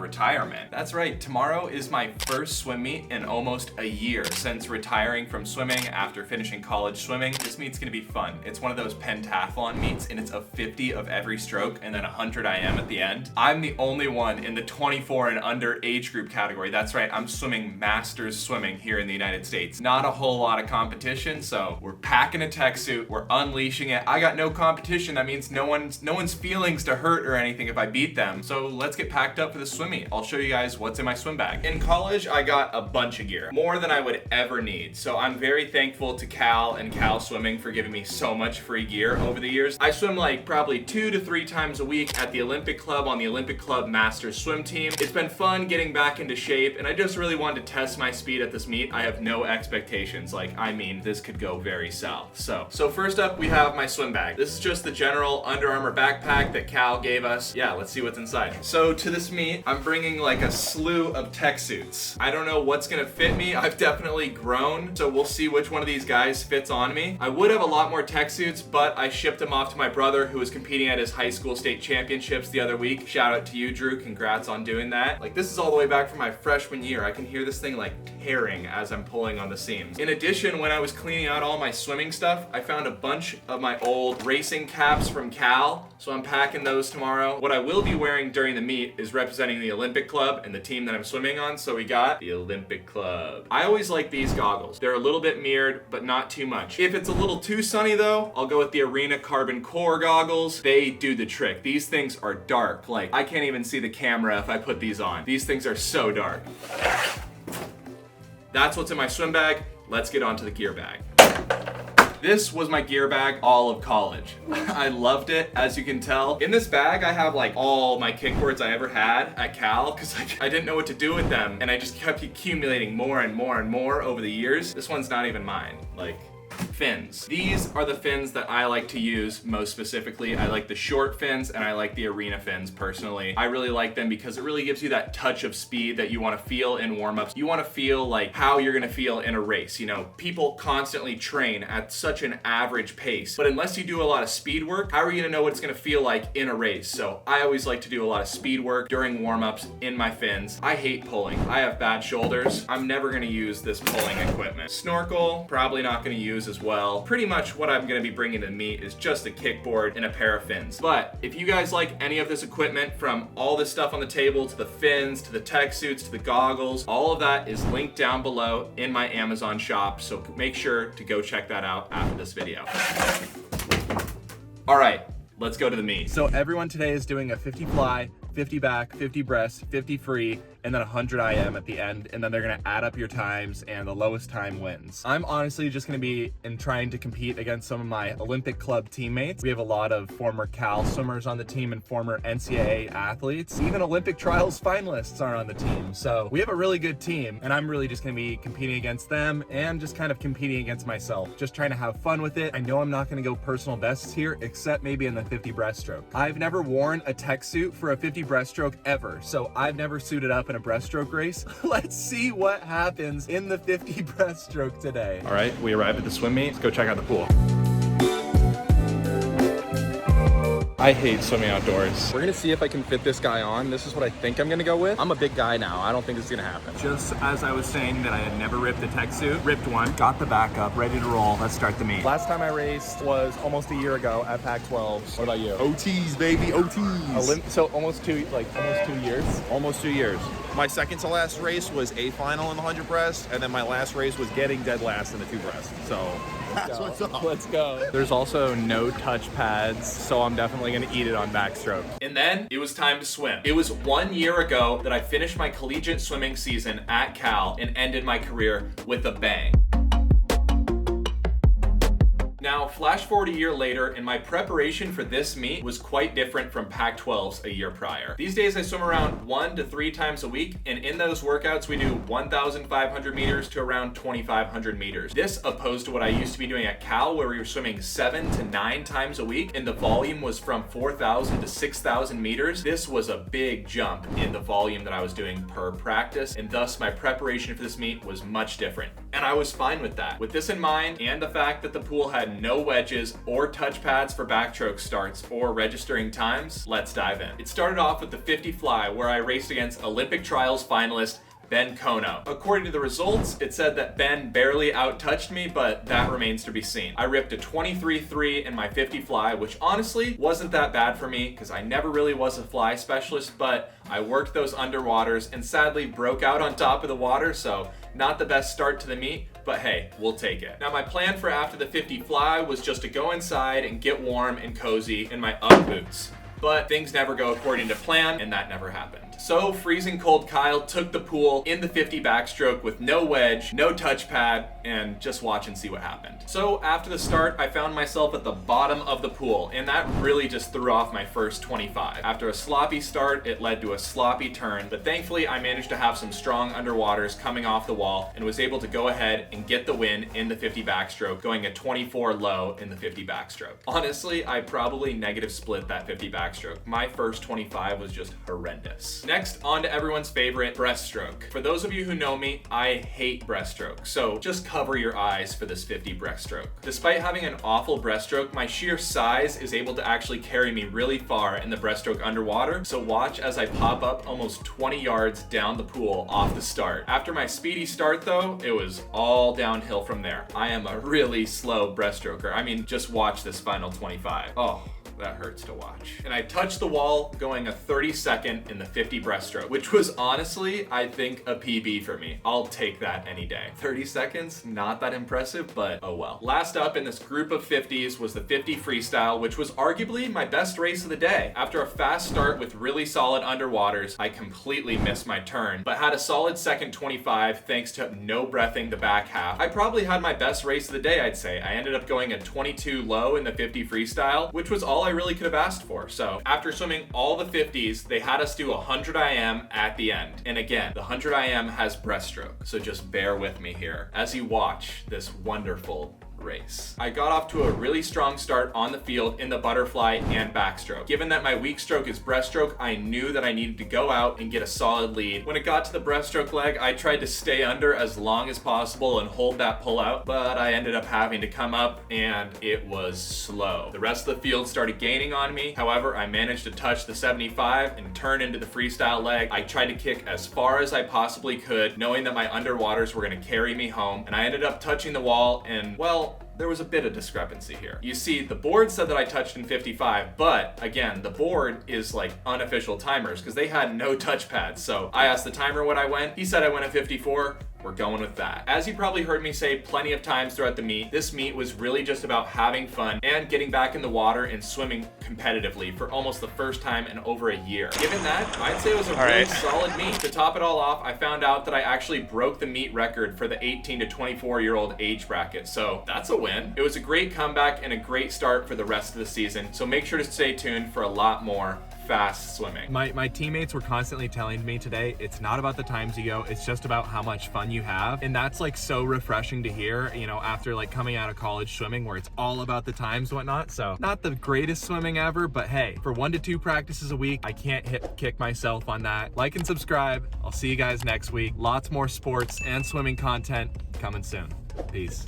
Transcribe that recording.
retirement. That's right, tomorrow is my first swim meet in almost a year since retiring from swimming after finishing college swimming. This meet's gonna be fun. It's one of those pentathlon meets and it's a 50 of every stroke and then 100 IM at the end. I'm the only one in the 24 and under age group category. That's right, I'm swimming masters swimming here in the United States. Not a whole lot of competition, so we're packing a tech suit, we're unleashing it. I got no competition, that means no one's feelings to hurt or anything if I beat them. So let's get packed up for the swim meet. I'll show you guys what's in my swim bag. In college, I got a bunch of gear, more than I would ever need. So I'm very thankful to Cal and Cal Swimming for giving me so much free gear over the years. I swim like probably 2 to 3 times a week at the Olympic Club on the Olympic Club Masters swim team. It's been fun getting back into shape and I just really wanted to test my speed at this meet. I have no expectations. I mean, this could go very south. So first up, we have my swim bag. This is just the general Under Armour backpack that Cal gave us. Yeah, let's see what's inside. So to this meet, I'm bringing like a slew of tech suits. I don't know what's gonna fit me. I've definitely grown, so we'll see which one of these guys fits on me. I would have a lot more tech suits, but I shipped them off to my brother who was competing at his high school state championships the other week. Shout out to you, Drew. Congrats on doing that. Like, this is all the way back from my freshman year. I can hear this thing like tearing as I'm pulling on the seams. In addition, when I was cleaning out all my swimming stuff, I found a bunch of my old racing caps from Cal, so I'm packing those tomorrow. What I will be wearing during the meet is representing the Olympic Club and the team that I'm swimming on, so we got the Olympic Club. I always like these goggles. They're a little bit mirrored, but not too much. If it's a little too sunny though, I'll go with the Arena Carbon Core goggles. They do the trick. These things are dark. Like, I can't even see the camera if I put these on. These things are so dark. That's what's in my swim bag. Let's get on to the gear bag. This was my gear bag all of college. I loved it, as you can tell. In this bag, I have like all my kickboards I ever had at Cal, because I didn't know what to do with them, and I just kept accumulating more and more and more over the years. This one's not even mine. Like, fins. These are the fins that I like to use most specifically. I like the short fins and I like the arena fins personally. I really like them because it really gives you that touch of speed that you want to feel in warm-ups. You want to feel like how you're going to feel in a race. You know, people constantly train at such an average pace, but unless you do a lot of speed work, how are you going to know what it's going to feel like in a race? So I always like to do a lot of speed work during warm-ups in my fins. I hate pulling. I have bad shoulders. I'm never going to use this pulling equipment. Snorkel, probably not going to use as well. Pretty much what I'm going to be bringing to the meet is just a kickboard and a pair of fins. But if you guys like any of this equipment, from all this stuff on the table to the fins to the tech suits to the goggles, all of that is linked down below in my Amazon shop, so make sure to go check that out after this video. All right, let's go to the meet. So everyone today is doing a 50 fly, 50 back, 50 breast, 50 free, and then 100 IM at the end, and then they're gonna add up your times and the lowest time wins. I'm honestly just gonna be trying to compete against some of my Olympic Club teammates. We have a lot of former Cal swimmers on the team and former NCAA athletes. Even Olympic trials finalists are on the team. So we have a really good team, and I'm really just gonna be competing against them and just kind of competing against myself, just trying to have fun with it. I know I'm not gonna go personal bests here, except maybe in the 50 breaststroke. I've never worn a tech suit for a 50 breaststroke ever, so I've never suited up in a breaststroke race. Let's see what happens in the 50 breaststroke today. All right, we arrived at the swim meet. Let's go check out the pool. I hate swimming outdoors. We're gonna see if I can fit this guy on. This is what I think I'm gonna go with. I'm a big guy now. I don't think this is gonna happen. Just as I was saying that I had never ripped a tech suit, ripped one, got the backup, ready to roll. Let's start the meet. Last time I raced was almost a year ago at Pac-12. What about you? OTs, baby, OTs. So almost 2 years? Almost 2 years. My second to last race was a final in the 100 breast, and then my last race was getting dead last in the 2 breast. So That's what's up. Let's go. There's also no touch pads, so I'm definitely gonna eat it on backstroke. And then it was time to swim. It was 1 year ago that I finished my collegiate swimming season at Cal and ended my career with a bang. Now, flash forward a year later, and my preparation for this meet was quite different from Pac-12's a year prior. These days I swim around 1 to 3 times a week, and in those workouts we do 1,500 meters to around 2,500 meters. This opposed to what I used to be doing at Cal, where we were swimming 7 to 9 times a week, and the volume was from 4,000 to 6,000 meters. This was a big jump in the volume that I was doing per practice, and thus my preparation for this meet was much different. And I was fine with that. With this in mind, and the fact that the pool had had no wedges or touch pads for backstroke starts or registering times, let's dive in. It started off with the 50 fly, where I raced against Olympic trials finalist Ben Kono. According to the results, it said that Ben barely out-touched me, but that remains to be seen. I ripped a 23.3 in my 50 fly, which honestly wasn't that bad for me because I never really was a fly specialist, but I worked those underwaters and sadly broke out on top of the water, so not the best start to the meet, but hey, we'll take it. Now my plan for after the 50 fly was just to go inside and get warm and cozy in my UGG boots. But things never go according to plan, and that never happened. So freezing cold Kyle took the pool in the 50 backstroke with no wedge, no touch pad, and just watch and see what happened. So after the start, I found myself at the bottom of the pool, and that really just threw off my first 25. After a sloppy start, it led to a sloppy turn, but thankfully I managed to have some strong underwaters coming off the wall and was able to go ahead and get the win in the 50 backstroke, going a 24 low in the 50 backstroke. Honestly, I probably negative split that 50 backstroke. My first 25 was just horrendous. Next, on to everyone's favorite, breaststroke. For those of you who know me, I hate breaststroke, so just cover your eyes for this 50 breaststroke. Despite having an awful breaststroke, my sheer size is able to actually carry me really far in the breaststroke underwater, so watch as I pop up almost 20 yards down the pool off the start. After my speedy start though, it was all downhill from there. I am a really slow breaststroker. I mean, just watch this final 25. Oh, that hurts to watch. And I touched the wall going a 32nd in the 50 breaststroke, which was honestly, I think, a PB for me. I'll take that any day. 30 seconds, not that impressive, but oh well. Last up in this group of 50s was the 50 freestyle, which was arguably my best race of the day. After a fast start with really solid underwaters, I completely missed my turn, but had a solid second 25 thanks to no breathing the back half. I probably had my best race of the day, I'd say. I ended up going a 22 low in the 50 freestyle, which was all I really could have asked for. So after swimming all the 50s, they had us do 100 IM at the end. And again, the 100 IM has breaststroke, so just bear with me here as you watch this wonderful race. I got off to a really strong start on the field in the butterfly and backstroke. Given that my weak stroke is breaststroke, I knew that I needed to go out and get a solid lead. When it got to the breaststroke leg, I tried to stay under as long as possible and hold that pull out, but I ended up having to come up and it was slow. The rest of the field started gaining on me. However, I managed to touch the 75 and turn into the freestyle leg. I tried to kick as far as I possibly could, knowing that my underwaters were going to carry me home, and I ended up touching the wall and, well, there was a bit of discrepancy here. You see, the board said that I touched in 55, but again, the board is like unofficial timers because they had no touch pads. So I asked the timer what I went. He said I went at 54. We're going with that. As you probably heard me say plenty of times throughout the meet, this meet was really just about having fun and getting back in the water and swimming competitively for almost the first time in over a year. Given that, I'd say it was a really solid meet. To top it all off, I found out that I actually broke the meet record for the 18 to 24-year-old age bracket, so that's a win. It was a great comeback and a great start for the rest of the season, so make sure to stay tuned for a lot more fast swimming. My teammates were constantly telling me today, it's not about the times you go, it's just about how much fun you have. And that's like so refreshing to hear, you know, after like coming out of college swimming where it's all about the times and whatnot. So not the greatest swimming ever, but hey, for 1 to 2 practices a week, I can't kick myself on that. Like and subscribe. I'll see you guys next week. Lots more sports and swimming content coming soon. Peace.